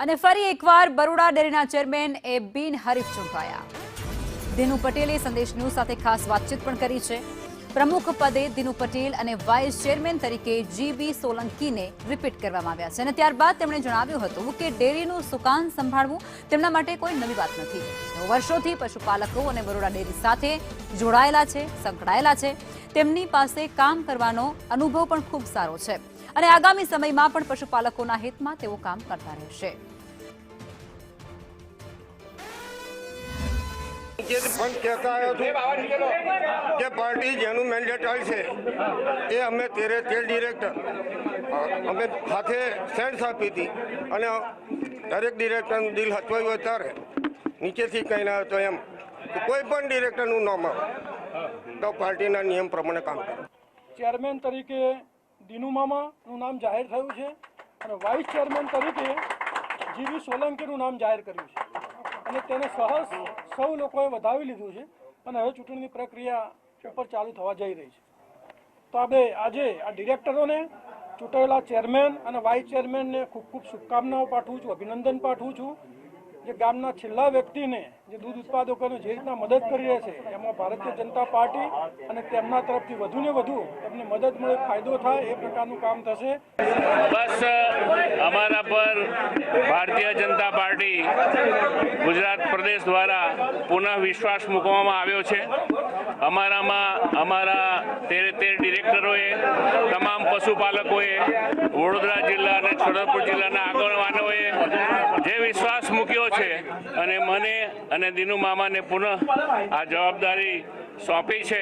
અને ફરી એકવાર બરોડા ડેરીના ચેરમેન એ બિનહરીફ ચૂંટાયા। દિનુ પટેલે સંદેશ ન્યૂઝ સાથે ખાસ વાતચીત પણ કરી છે। પ્રમુખ પદે દિનુ પટેલ અને વાઇસ ચેરમેન તરીકે જીબી સોલંકીને રિપીટ કરવામાં આવ્યા છે અને ત્યારબાદ તેમણે જણાવ્યું હતું કે ડેરીનું સુકાન સંભાળવું તેમના માટે કોઈ નવી વાત નથી। તેઓ વર્ષોથી પશુપાલકો અને બરોડા ડેરી સાથે જોડાયેલા છે, સંકળાયેલા છે। તેમની પાસે કામ કરવાનો અનુભવ પણ ખૂબ સારો છે અને આગામી સમયમાં પણ પશુપાલકોના હિતમાં તેઓ કામ કરતા રહેશે। પણ કહેતા આવ્યો છું કે પાર્ટી જેનું મેન્ડેટ આવશે એ અમે 13 ડિરેક્ટર અમે સાથે સેન્સ આપી હતી અને દરેક ડિરેક્ટરનું દિલ હચવાયું ત્યારે નીચેથી કંઈ ના હતો એમ કોઈ પણ ડિરેક્ટરનું નામ આવે તો પાર્ટીના નિયમ પ્રમાણે કામ કરે। ચેરમેન તરીકે દિનુ મામાનું નામ જાહેર થયું છે અને વાઇસ ચેરમેન તરીકે જીબી સોલંકીનું નામ જાહેર કર્યું છે અને તેને સહજ સૌ લોકોએ વધાવી લીધું છે અને હવે ચૂંટણીની પ્રક્રિયા ઉપર ચાલુ થવા જઈ રહી છે। તો આજે આ ડિરેક્ટરોને ચૂંટાયેલા ચેરમેન અને વાઇસ ચેરમેનને ખૂબ ખૂબ શુભકામનાઓ પાઠવું છું, અભિનંદન પાઠવું છું। જે ગામના છેલ્લા વ્યક્તિને જે દૂધ ઉત્પાદકોને જે રીતના મદદ કરી રહ્યા છે એમાં ભારતીય જનતા પાર્ટી અને તેમના તરફથી વધુને વધુ એમને મદદ મળે, ફાયદો થાય એ પ્રકારનું કામ થશે। બસ અમારા પર ભારતીય જનતા પાર્ટી ગુજરાત પ્રદેશ દ્વારા પુનઃ વિશ્વાસ મૂકવામાં આવ્યો છે। અમારામાં અમારા 13 ડિરેક્ટરોએ, તમામ પશુપાલકોએ, વડોદરા જિલ્લા અને છોટાઉદેપુર જિલ્લાના આગેવાનોએ જે વિશ્વાસ મૂક્યો છે અને મને અને દિનુ મામાને પુનઃ આ જવાબદારી સોંપી છે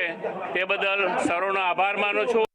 તે બદલ સૌનો આભાર માનું છું।